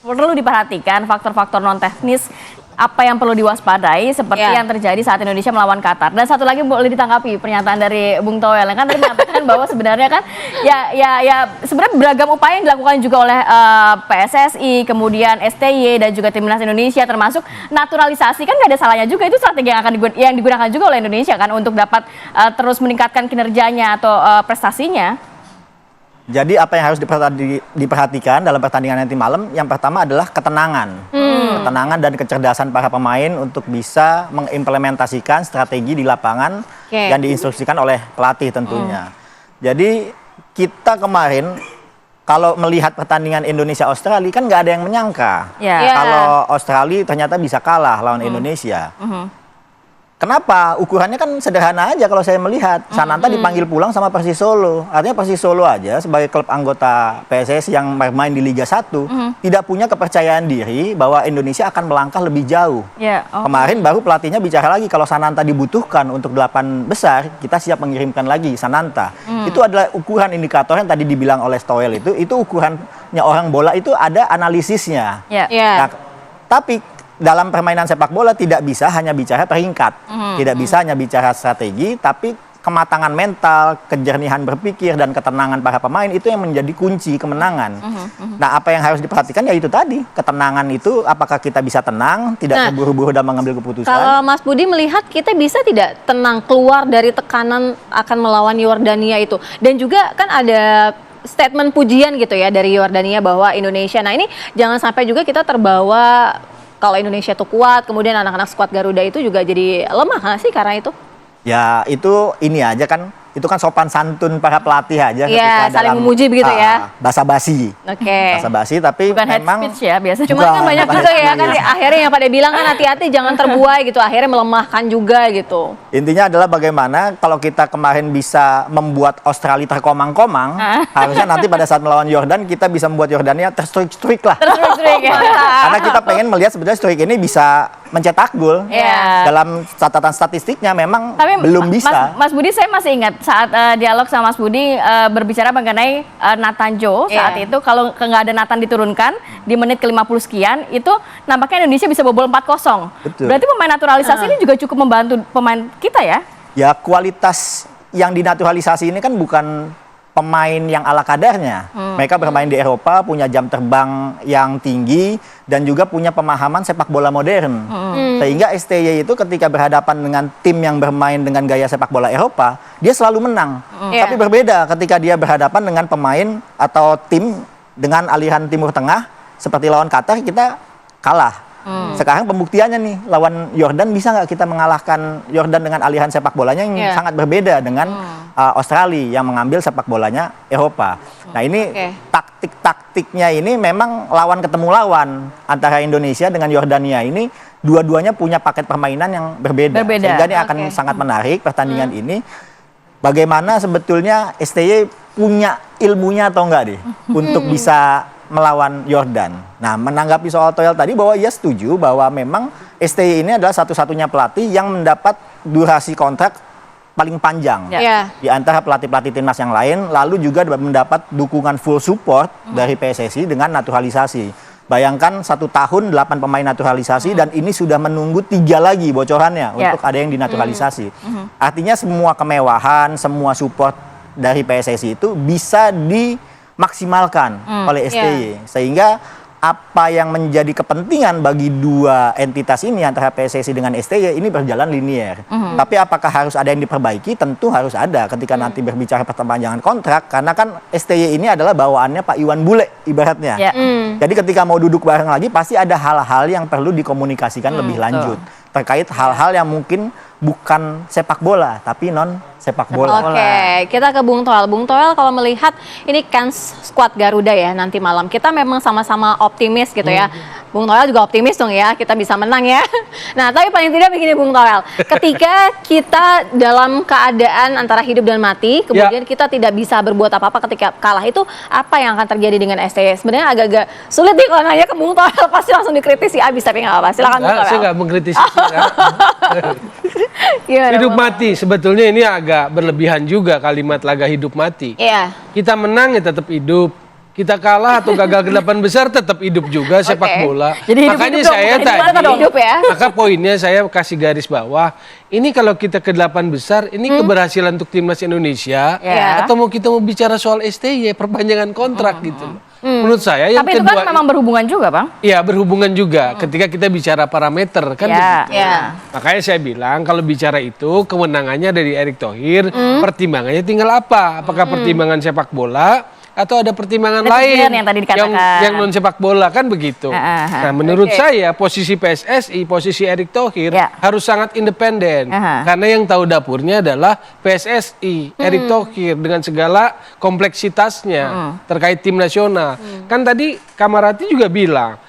perlu diperhatikan faktor-faktor non teknis apa yang perlu diwaspadai seperti yang terjadi saat Indonesia melawan Qatar. Dan satu lagi boleh ditanggapi pernyataan dari Bung Toel yang kan tadi mengatakan bahwa sebenarnya kan sebenarnya beragam upaya yang dilakukan juga oleh PSSI, kemudian STY dan juga Timnas Indonesia termasuk naturalisasi kan nggak ada salahnya juga, itu strategi yang digunakan juga oleh Indonesia kan untuk dapat terus meningkatkan kinerjanya atau prestasinya. Jadi apa yang harus diperhatikan dalam pertandingan nanti malam, yang pertama adalah ketenangan. Ketenangan dan kecerdasan para pemain untuk bisa mengimplementasikan strategi di lapangan yang diinstruksikan oleh pelatih tentunya. Jadi kita kemarin kalau melihat pertandingan Indonesia-Australia kan nggak ada yang menyangka kalau Australia ternyata bisa kalah lawan Indonesia. Kenapa? Ukurannya kan sederhana aja kalau saya melihat. Sananta dipanggil pulang sama Persis Solo. Artinya Persis Solo aja sebagai klub anggota PSSI yang bermain di Liga 1 tidak punya kepercayaan diri bahwa Indonesia akan melangkah lebih jauh. Kemarin baru pelatihnya bicara lagi kalau Sananta dibutuhkan untuk 8 besar, kita siap mengirimkan lagi Sananta. Itu adalah ukuran indikator yang tadi dibilang oleh Stoel itu ukurannya orang bola itu ada analisisnya. Nah, tapi dalam permainan sepak bola tidak bisa hanya bicara peringkat, tidak bisa hanya bicara strategi, tapi kematangan mental, kejernihan berpikir, dan ketenangan para pemain itu yang menjadi kunci kemenangan. Nah, apa yang harus diperhatikan ya itu tadi, ketenangan itu apakah kita bisa tenang, tidak terburu-buru dalam mengambil keputusan. Kalau Mas Budi melihat kita bisa tidak tenang keluar dari tekanan akan melawan Yordania itu, dan juga kan ada statement pujian gitu ya dari Yordania bahwa Indonesia, nah ini jangan sampai juga kita terbawa kalau Indonesia tuh kuat, kemudian anak-anak skuad Garuda itu juga jadi lemah nggak sih karena itu? Ya itu ini aja kan, itu kan sopan santun para pelatih aja ketika saling dalam memuji begitu ya. Basa-basi. Basa-basi tapi bukan memang head speech ya biasanya. Cuma kan banyak juga ya kan akhirnya yang pada bilang kan hati-hati jangan terbuai gitu, akhirnya melemahkan juga gitu. Intinya adalah bagaimana kalau kita kemarin bisa membuat Australia terkomang-komang, harusnya nanti pada saat melawan Yordan kita bisa membuat Yordania terstrik-strik lah. Terstrik ya. Karena kita pengen melihat sebenarnya strik ini bisa mencetak gol. Dalam catatan statistiknya memang belum bisa. Mas Budi, saya masih ingat saat dialog sama Mas Budi berbicara mengenai Nathan Joe saat itu kalau nggak ada Nathan diturunkan di menit ke-50 sekian itu nampaknya Indonesia bisa bobol 4-0. Berarti pemain naturalisasi ini juga cukup membantu pemain kita ya? Ya, kualitas yang dinaturalisasi ini kan bukan pemain yang ala kadarnya. Mereka bermain di Eropa, punya jam terbang yang tinggi, dan juga punya pemahaman sepak bola modern. Sehingga STY itu ketika berhadapan dengan tim yang bermain dengan gaya sepak bola Eropa, dia selalu menang. Tapi berbeda ketika dia berhadapan dengan pemain atau tim dengan aliran Timur Tengah, seperti lawan Qatar, kita kalah. Sekarang pembuktiannya nih, lawan Yordan bisa nggak kita mengalahkan Yordan dengan aliran sepak bolanya yang sangat berbeda dengan Australia yang mengambil sepak bolanya Eropa. Nah ini taktik-taktiknya ini memang lawan ketemu lawan antara Indonesia dengan Yordania ini dua-duanya punya paket permainan yang berbeda. Sehingga ini akan sangat menarik pertandingan ini. Bagaimana sebetulnya STY punya ilmunya atau enggak deh untuk bisa melawan Yordan. Nah, menanggapi soal Toel tadi bahwa ia setuju bahwa memang STY ini adalah satu-satunya pelatih yang mendapat durasi kontrak paling panjang di antara pelatih-pelatih timnas yang lain, lalu juga mendapat dukungan full support dari PSSI dengan naturalisasi. Bayangkan 1 tahun 8 pemain naturalisasi dan ini sudah menunggu 3 lagi bocorannya untuk ada yang dinaturalisasi. Artinya semua kemewahan, semua support dari PSSI itu bisa dimaksimalkan oleh STY. Sehingga apa yang menjadi kepentingan bagi dua entitas ini antara PSSI dengan STY ini berjalan linier. Tapi apakah harus ada yang diperbaiki? Tentu harus ada ketika nanti berbicara perpanjangan kontrak. Karena kan STY ini adalah bawaannya Pak Iwan Bule ibaratnya. Jadi ketika mau duduk bareng lagi pasti ada hal-hal yang perlu dikomunikasikan lebih lanjut. Terkait hal-hal yang mungkin bukan sepak bola, tapi non sepak bola. Oke, kita ke Bung Toel. Bung Toel, kalau melihat ini kan skuad Garuda ya nanti malam, kita memang sama-sama optimis gitu ya. Bung Toel juga optimis dong ya, kita bisa menang ya. Nah, tapi paling tidak begini Bung Toel, ketika kita dalam keadaan antara hidup dan mati, kemudian kita tidak bisa berbuat apa-apa ketika kalah, itu apa yang akan terjadi dengan STY? Sebenarnya agak-agak sulit nih kalau nanya ke Bung Toel, pasti langsung dikritisi abis, tapi nggak apa-apa. Silakan Bung Toel. Saya nggak mengkritisi. Hidup mati, sebetulnya ini agak berlebihan juga kalimat laga hidup mati. Kita menang ya tetap hidup, kita kalah atau gagal ke 8 besar tetap hidup juga sepak bola. Jadi Makanya hidup-hidup saya dong, tadi, tetap hidup ya. maka poinnya saya kasih garis bawah, ini kalau kita ke 8 besar, ini keberhasilan untuk timnas Indonesia, Ya. atau mau kita mau bicara soal STY, perpanjangan kontrak gitu. Menurut saya yang Tapi itu kedua, kan memang berhubungan juga, Bang. ya berhubungan juga ketika kita bicara parameter kan. Ya. begitu. Ya. Makanya saya bilang kalau bicara itu kewenangannya dari Erick Thohir, pertimbangannya tinggal apa? Apakah pertimbangan sepak bola atau ada pertimbangan Netizen lain yang tadi dikatakan. yang non sepak bola kan begitu. Nah, menurut saya posisi PSSI, posisi Erick Thohir Ya. harus sangat independen karena yang tahu dapurnya adalah PSSI, Erick Thohir dengan segala kompleksitasnya terkait tim nasional. Kan tadi Kamarati juga bilang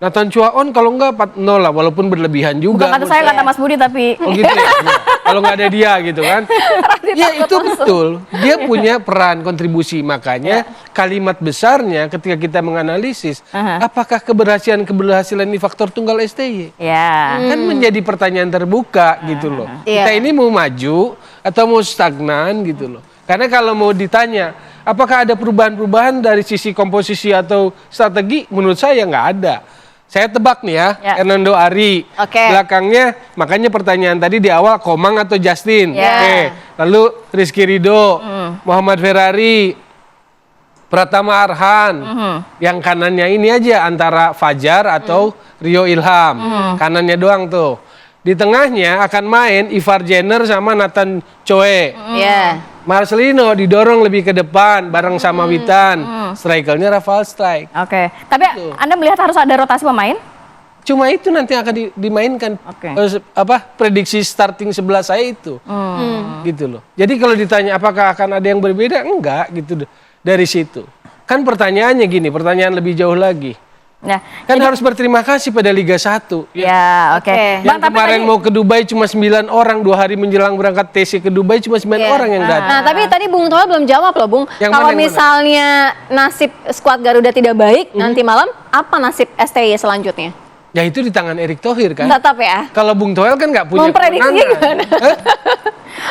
Nathan Chuaon kalau enggak 4-0 lah, walaupun berlebihan juga. Bukan kata saya, kata Mas Budi, tapi Oh gitu ya? Iya. Kalau nggak ada dia gitu kan. Ya itu betul. Dia punya peran kontribusi. Makanya kalimat besarnya ketika kita menganalisis, apakah keberhasilan ini faktor tunggal STY? ya. Kan menjadi pertanyaan terbuka gitu loh. Iya. Kita ini mau maju atau mau stagnan gitu loh. Karena kalau mau ditanya, apakah ada perubahan-perubahan dari sisi komposisi atau strategi? Menurut saya nggak ada. Saya tebak nih ya, Hernando Ari. Oke. Belakangnya, makanya pertanyaan tadi di awal, Komang atau Justin? Ya. Oke. Lalu Rizky Ridho, Muhammad Ferrari, Pratama Arhan. Yang kanannya ini aja antara Fajar atau Rio Ilham. Kanannya doang tuh. Di tengahnya akan main Ivar Jenner sama Nathan Choe. Ya. Marcelino didorong lebih ke depan bareng sama Witan. Strikernya Rafael Strike. Oke. Tapi Anda melihat harus ada rotasi pemain? Cuma itu nanti yang akan dimainkan. Oke. Prediksi starting 11 saya itu. Gitu loh. Jadi kalau ditanya apakah akan ada yang berbeda? Enggak gitu dari situ. Kan pertanyaannya gini, pertanyaan lebih jauh lagi. Nah, Kan harus berterima kasih pada Liga 1. ya, oke. Oke. Bang, Yang tapi kemarin tadi- mau ke Dubai cuma 9 orang, 2 hari menjelang berangkat TC ke Dubai cuma 9 orang yang datang. Nah, tapi tadi Bung Toel belum jawab loh, Bung. Yang Kalau mana, yang misalnya nasib skuad Garuda tidak baik nanti malam, apa nasib STY selanjutnya? Ya itu di tangan Erick Thohir kan. Tetap ya. Kalau Bung Toel kan nggak punya Memprediksinya kewenangan.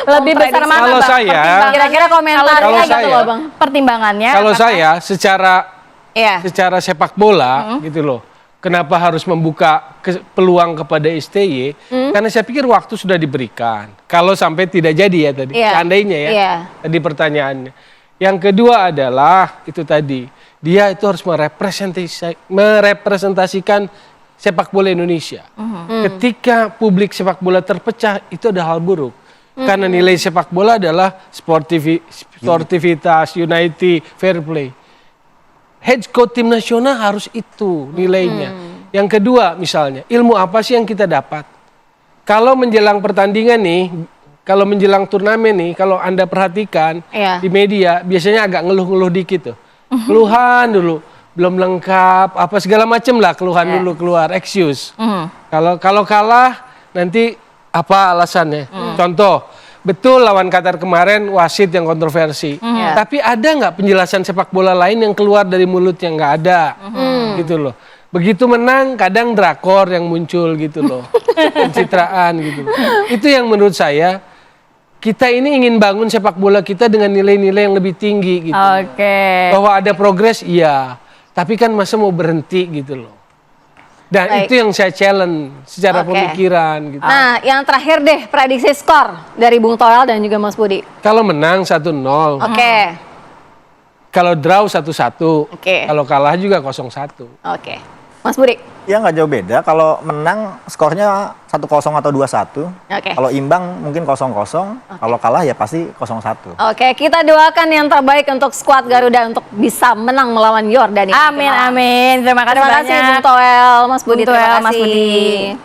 lebih besar mana, Kalau Bang? saya- Pertimbangannya- Kira-kira komentarnya Kalau gitu saya- loh, Bang. Pertimbangannya. Kalau apakah- saya Iya. secara sepak bola gitu loh. Kenapa harus membuka peluang kepada STY? Karena saya pikir waktu sudah diberikan. Kalau sampai tidak jadi ya tadi, Iya. seandainya ya. Iya. Tadi pertanyaannya. Yang kedua adalah itu tadi, dia itu harus merepresentasikan sepak bola Indonesia. Ketika publik sepak bola terpecah, itu ada hal buruk. Karena nilai sepak bola adalah sportivitas, unity, fair play. Head coach tim nasional harus itu nilainya. Yang kedua misalnya, ilmu apa sih yang kita dapat? Kalau menjelang pertandingan nih, kalau menjelang turnamen nih, kalau Anda perhatikan Iya. di media, biasanya agak ngeluh-ngeluh dikit tuh. Keluhan dulu, belum lengkap, apa segala macem lah keluhan dulu keluar, excuse. Kalau kalah, nanti apa alasannya? Contoh, betul lawan Qatar kemarin wasit yang kontroversi. Tapi ada nggak penjelasan sepak bola lain yang keluar dari mulutnya? Nggak ada, gitu loh. Begitu menang, kadang drakor yang muncul gitu loh, pencitraan gitu loh. Itu yang menurut saya kita ini ingin bangun sepak bola kita dengan nilai-nilai yang lebih tinggi gitu. Oke. Bahwa ada progres, iya. Tapi kan masa mau berhenti gitu loh. Dan Baik. itu yang saya challenge secara Oke. pemikiran gitu. Nah, yang terakhir deh, prediksi skor dari Bung Toel dan juga Mas Budi. Kalau menang 1-0, Oke. kalau draw 1-1, Oke. kalau kalah juga 0-1. Oke. Mas Budi. Ya nggak jauh beda. Kalau menang skornya 1-0 atau 2-1. Oke. Kalau imbang mungkin 0-0. Kalau kalah ya pasti 0-1. Oke, kita doakan yang terbaik untuk skuad Garuda untuk bisa menang melawan Yordania. Amin, amin. Terima kasih Terima banyak. kasih Bung Toel, Mas Budi. Bung Toel, Terima Mas kasih. Budi.